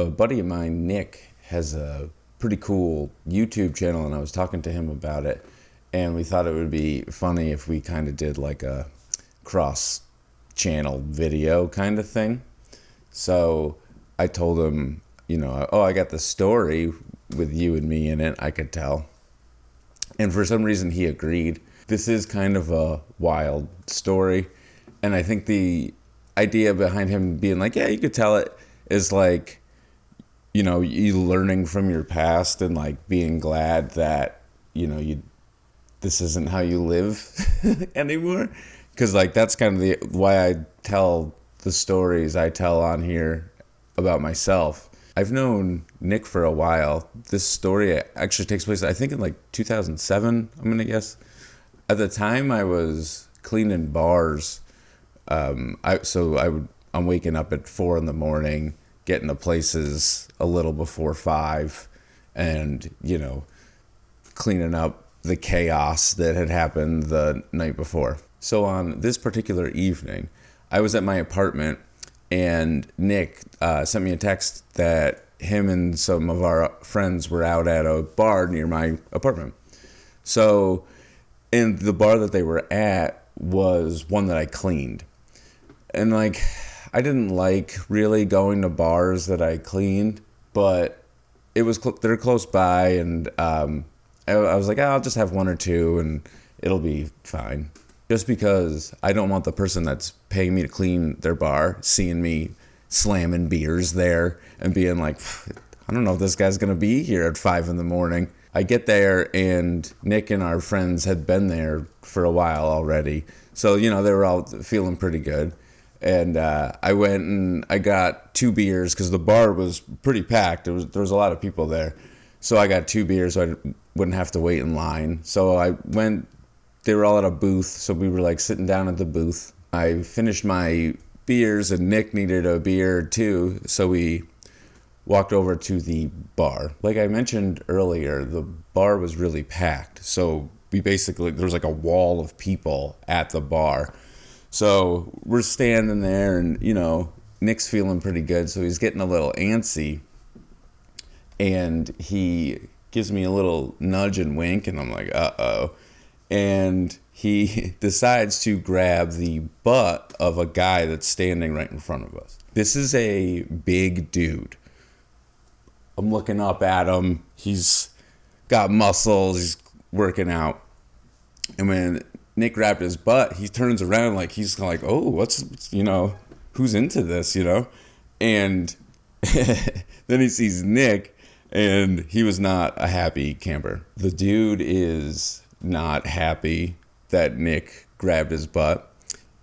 a buddy of mine, Nick, has a pretty cool YouTube channel, and I was talking to him about it, and we thought it would be funny if we kind of did like a cross-channel video kind of thing. So I told him, I got the story with you and me in it, I could tell. And for some reason he agreed. This is kind of a wild story, and I think the idea behind him being like, yeah, you could tell it, is like, you learning from your past and like being glad that, this isn't how you live anymore. Because like that's kind of why I tell the stories I tell on here about myself. I've known Nick for a while. This story actually takes place, I think, in like 2007, I'm going to guess. At the time I was cleaning bars. I'm waking up at 4 a.m, getting to places a little before 5, and cleaning up the chaos that had happened the night before. So on this particular evening, I was at my apartment, and Nick sent me a text that him and some of our friends were out at a bar near my apartment. So, and the bar that they were at was one that I cleaned. And like, I didn't like really going to bars that I cleaned, but it was they're close by, and I was like, I'll just have one or two and it'll be fine. Just because I don't want the person that's paying me to clean their bar seeing me slamming beers there and being like, I don't know if this guy's gonna be here at 5 a.m. I get there, and Nick and our friends had been there for a while already, so they were all feeling pretty good. And I went and I got 2 beers because the bar was pretty packed. There was a lot of people there. So I got 2 beers so I wouldn't have to wait in line. So I went, they were all at a booth, so we were like sitting down at the booth. I finished my beers, and Nick needed a beer too, so we walked over to the bar. Like I mentioned earlier, the bar was really packed. So there was like a wall of people at the bar. So we're standing there, and, Nick's feeling pretty good, so he's getting a little antsy. And he gives me a little nudge and wink, and I'm like, uh-oh. And he decides to grab the butt of a guy that's standing right in front of us. This is a big dude. I'm looking up at him. He's got muscles. He's working out. And when Nick grabbed his butt, he turns around like he's like, oh, what's who's into this, And then he sees Nick, and he was not a happy camper. The dude is not happy that Nick grabbed his butt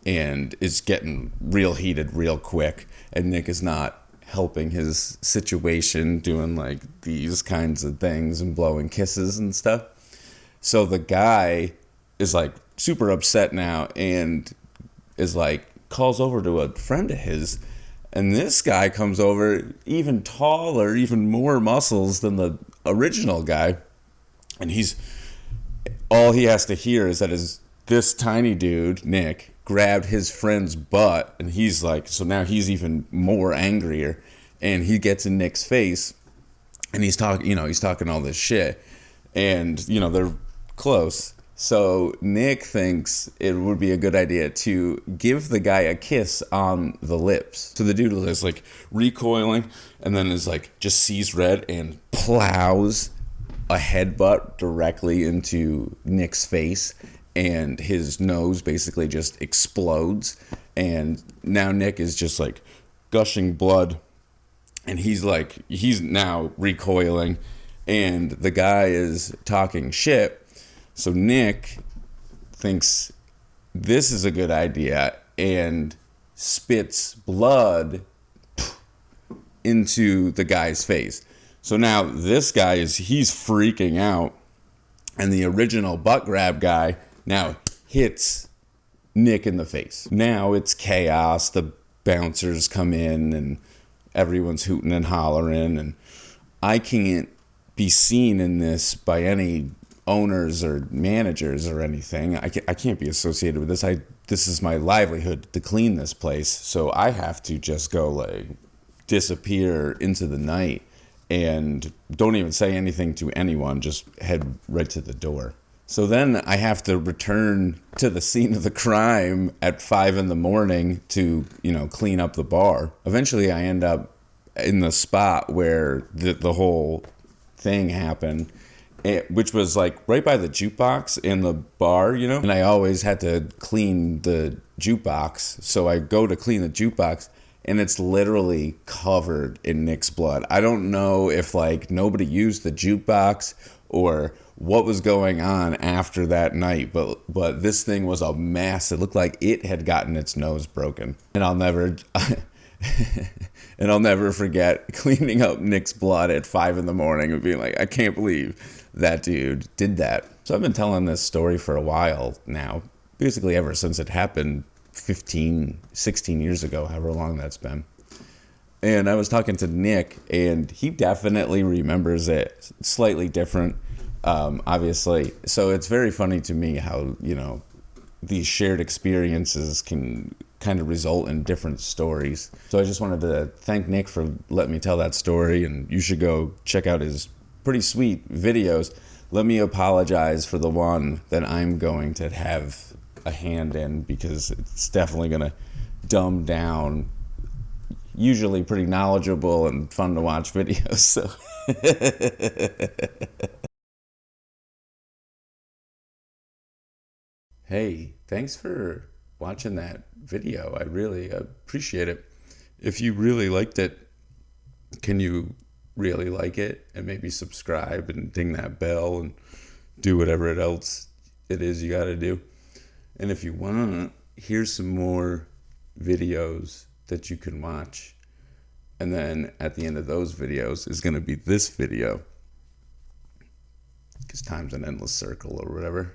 and is getting real heated real quick. And Nick is not helping his situation, doing like these kinds of things and blowing kisses and stuff. So the guy is like super upset now, and is like calls over to a friend of his, and this guy comes over even taller, even more muscles than the original guy, and all he has to hear is that this tiny dude Nick grabbed his friend's butt, and he's like, so now he's even more angrier, and he gets in Nick's face, and he's talking all this shit, and they're close. So Nick thinks it would be a good idea to give the guy a kiss on the lips. So the dude is like recoiling, and then is like just sees red and plows a headbutt directly into Nick's face, and his nose basically just explodes. And now Nick is just like gushing blood, and he's now recoiling, and the guy is talking shit. So Nick thinks this is a good idea and spits blood into the guy's face. So now this guy he's freaking out, and the original butt grab guy now hits Nick in the face. Now it's chaos. The bouncers come in, and everyone's hooting and hollering, and I can't be seen in this by any owners or managers or anything. I can't be associated with this. This is my livelihood to clean this place, so I have to just go like disappear into the night and don't even say anything to anyone, just head right to the door. So then I have to return to the scene of the crime at 5 a.m. to, clean up the bar. Eventually I end up in the spot where the whole thing happened, which was like right by the jukebox in the bar, and I always had to clean the jukebox. So I go to clean the jukebox and it's literally covered in Nick's blood. I don't know if like nobody used the jukebox or what was going on after that night, but this thing was a mess. It looked like it had gotten its nose broken. And I'll never forget cleaning up Nick's blood at 5 a.m. and being like, I can't believe that dude did that. So I've been telling this story for a while now, basically ever since it happened 15, 16 years ago, however long that's been. And I was talking to Nick, and he definitely remembers it slightly different, obviously. So it's very funny to me how, these shared experiences can kind of result in different stories. So I just wanted to thank Nick for letting me tell that story, and you should go check out his pretty sweet videos. Let me apologize for the one that I'm going to have a hand in, because it's definitely going to dumb down usually pretty knowledgeable and fun to watch videos. So hey, thanks for watching that video. I really appreciate it. If you really liked it, can you really like it and maybe subscribe and ding that bell and do whatever else it is you got to do? And if you want, here's some more videos that you can watch. And then at the end of those videos is going to be this video, because time's an endless circle or whatever.